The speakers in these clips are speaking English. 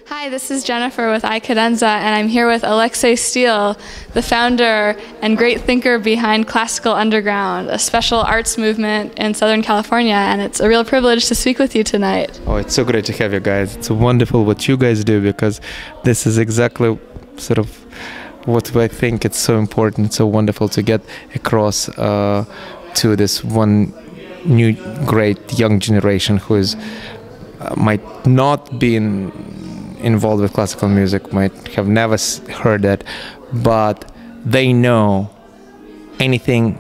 Hi, this is Jennifer with iCadenza, and I'm here with Alexey Steele, the founder and great thinker behind Classical Underground, a special arts movement in Southern California, and it's a real privilege to speak with you tonight. Oh, it's so great to have you guys. It's wonderful what you guys do, because this is exactly sort of what I think it's so important, so wonderful to get across to this one new great young generation who is might not be involved with classical music, might have never heard it, but they know anything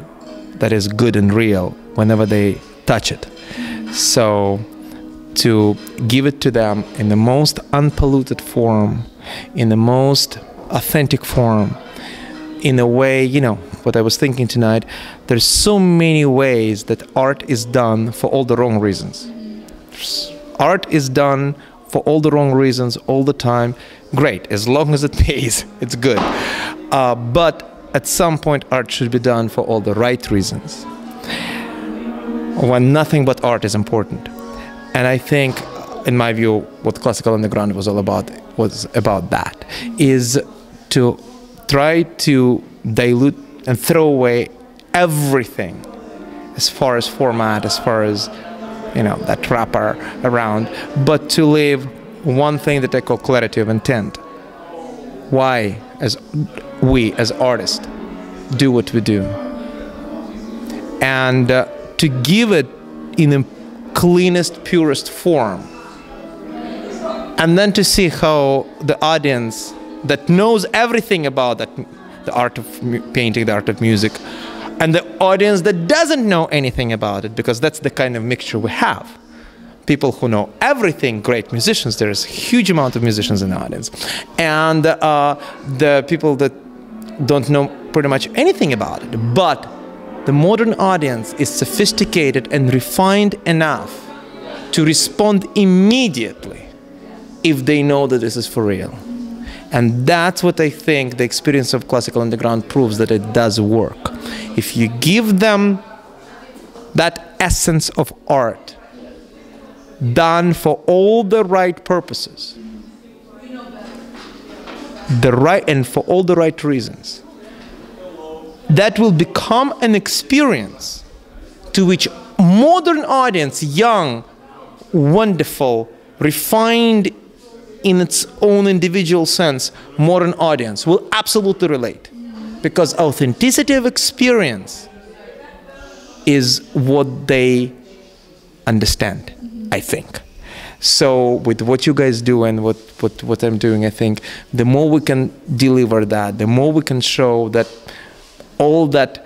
that is good and real whenever they touch it. So to give it to them in the most unpolluted form, in the most authentic form, in a way, you know, what I was thinking tonight, there's so many ways that art is done for all the wrong reasons. Art is done for all the wrong reasons all the time. Great, as long as it pays, it's good. But at some point, art should be done for all the right reasons, when nothing but art is important. And I think, in my view, what Classical Underground was all about was about that, is to try to dilute and throw away everything as far as format, as far as, you know, that wrapper around, but to leave one thing that I call clarity of intent. Why, as we as artists, do what we do, and to give it in the cleanest, purest form, and then to see how the audience that knows everything about that, the art of painting, the art of music, and the audience that doesn't know anything about it, because that's the kind of mixture we have. People who know everything, great musicians, there's a huge amount of musicians in the audience. And the people that don't know pretty much anything about it. But the modern audience is sophisticated and refined enough to respond immediately if they know that this is for real. And that's what I think the experience of Classical Underground proves, that it does work. If you give them that essence of art, done for all the right purposes, and for all the right reasons, that will become an experience to which modern audience, young, wonderful, refined in its own individual sense, modern audience will absolutely relate. Because authenticity of experience is what they understand, I think. So with what you guys do and what I'm doing, I think the more we can deliver that, the more we can show that all that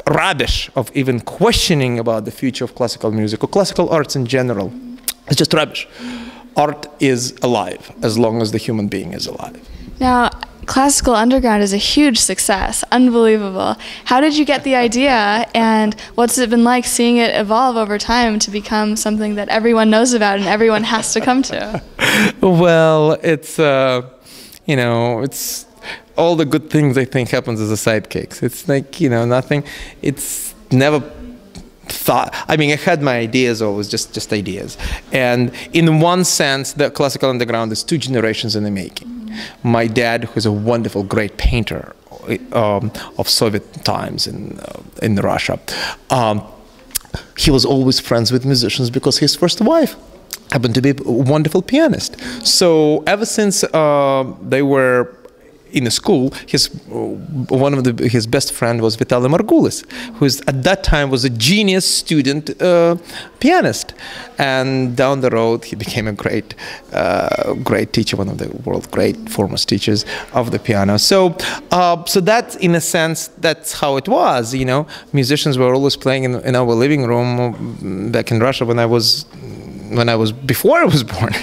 rubbish of even questioning about the future of classical music or classical arts in general, it's just rubbish. Art is alive as long as the human being is alive. Now, Classical Underground is a huge success, unbelievable. How did you get the idea, and what's it been like seeing it evolve over time to become something that everyone knows about and everyone has to come to? Well, it's, you know, it's all the good things I think happens as a sidekicks. It's like, you know, nothing, it's never thought. I mean, I had my ideas always, just ideas. And in one sense, the Classical Underground is 2 generations in the making. My dad, who's a wonderful, great painter of Soviet times in Russia, he was always friends with musicians because his first wife happened to be a wonderful pianist. So ever since they were in a school, his best friend was Vitaly Margulis, who at that time was a genius student pianist, and down the road he became a great teacher, one of the world's great foremost teachers of the piano. So so that, in a sense, that's how it was. You know, musicians were always playing in our living room back in Russia before I was born.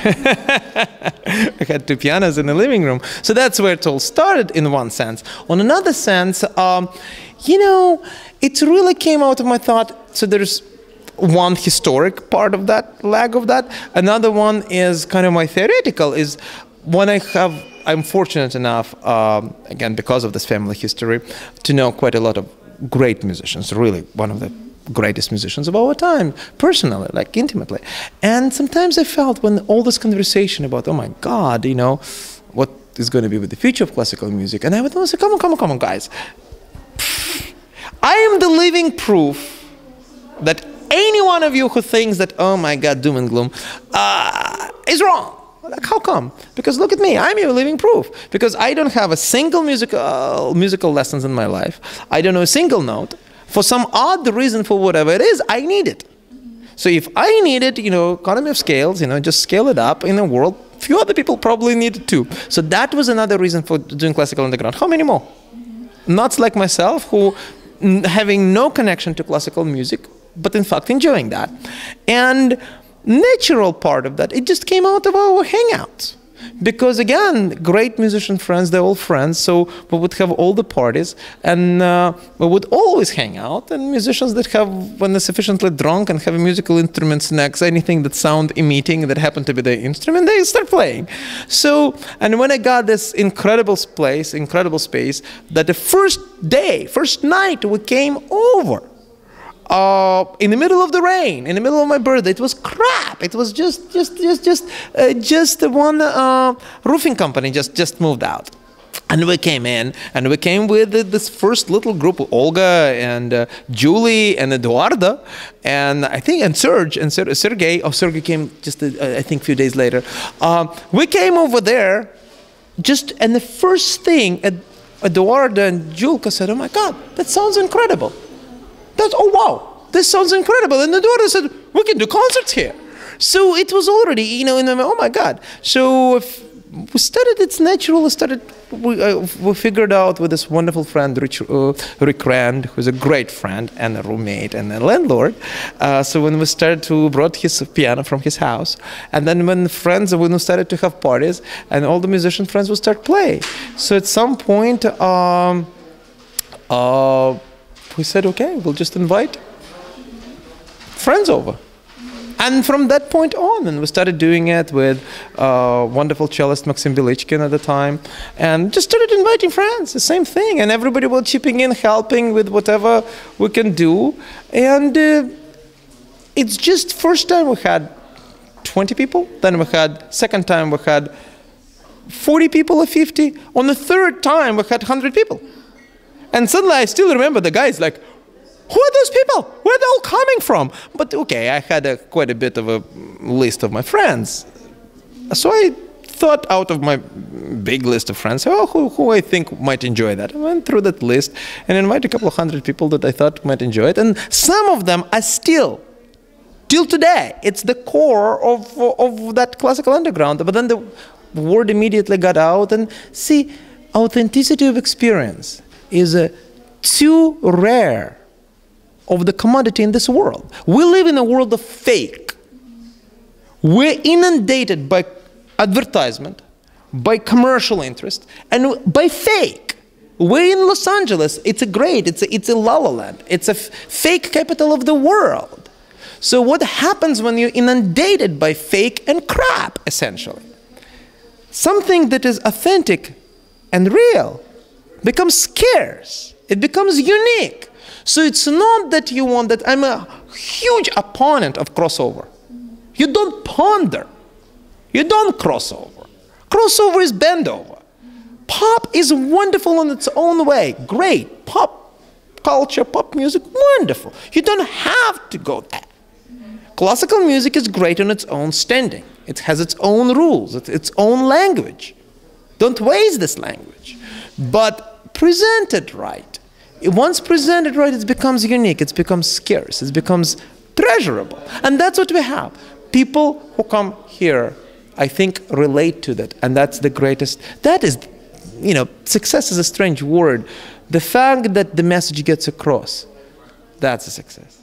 I had 2 pianos in the living room. So that's where it all started in one sense. On another sense, you know, it really came out of my thought. So there's one historic part of that, leg of that. Another one is kind of my theoretical, is when I'm fortunate enough, again, because of this family history, to know quite a lot of great musicians, really one of the greatest musicians of our time, personally, like intimately. And sometimes I felt when all this conversation about, oh my God, you know, what is going to be with the future of classical music, and I would always say, come on, guys. I am the living proof that any one of you who thinks that, oh my God, doom and gloom, is wrong. Like, how come? Because look at me, I'm your living proof. Because I don't have a single musical lessons in my life. I don't know a single note. For some odd reason, for whatever it is, I need it. So if I need it, you know, economy of scales, you know, just scale it up in the world. Few other people probably need it too. So that was another reason for doing classical underground. How many more? Nuts like myself who having no connection to classical music, but in fact enjoying that. And natural part of that, it just came out of our hangouts. Because again, great musician friends, they're all friends, so we would have all the parties, and we would always hang out, and musicians that have, when they're sufficiently drunk and have musical instruments next, anything that sound emitting that happen to be the instrument, they start playing. So, and when I got this incredible space, that the first night we came over, in the middle of the rain, in the middle of my birthday, it was crap. It was just one roofing company just moved out. And we came in, and we came with this first little group, Olga and Julie and Eduardo, and I think, and Serge and Sergey. Oh, Sergey came just, I think, a few days later. We came over there, and the first thing, Eduardo and Julka said, oh my God, that sounds incredible. Oh wow, this sounds incredible. And Eduardo said, we can do concerts here. So it was already, you know, oh my God. So we started, it's natural, we figured out with this wonderful friend, Rick Rand, who's a great friend and a roommate and a landlord. So when we started to brought his piano from his house, and then when we started to have parties, and all the musician friends would start playing. So at some point, we said, okay, we'll just invite friends over. And from that point on, and we started doing it with wonderful cellist Maxim Belichkin at the time, and just started inviting friends, the same thing. And everybody was chipping in, helping with whatever we can do. And it's just first time we had 20 people, then we had, second time we had 40 people or 50. On the third time, we had 100 people. And suddenly I still remember the guys like, who are those people? Where are they all coming from? But okay, I had quite a bit of a list of my friends. So I thought out of my big list of friends, oh, who I think might enjoy that. I went through that list and invited a couple of hundred people that I thought might enjoy it. And some of them are still, till today, it's the core of that classical underground. But then the word immediately got out. And see, authenticity of experience is too rare of the commodity in this world. We live in a world of fake. We're inundated by advertisement, by commercial interest, and by fake. We're in Los Angeles. It's a la la land. It's a fake capital of the world. So what happens when you're inundated by fake and crap, essentially? Something that is authentic and real becomes scarce. It becomes unique. So it's not that you want that. I'm a huge opponent of crossover. You don't ponder. You don't cross over. Crossover is bend over. Pop is wonderful in its own way. Great. Pop culture, pop music, wonderful. You don't have to go there. Classical music is great on its own standing. It has its own rules, its own language. Don't waste this language. But present it right. Once presented right, it becomes unique, it becomes scarce, it becomes treasurable. And that's what we have. People who come here, I think, relate to that. And that's the greatest, that is, you know, success is a strange word. The fact that the message gets across, that's a success.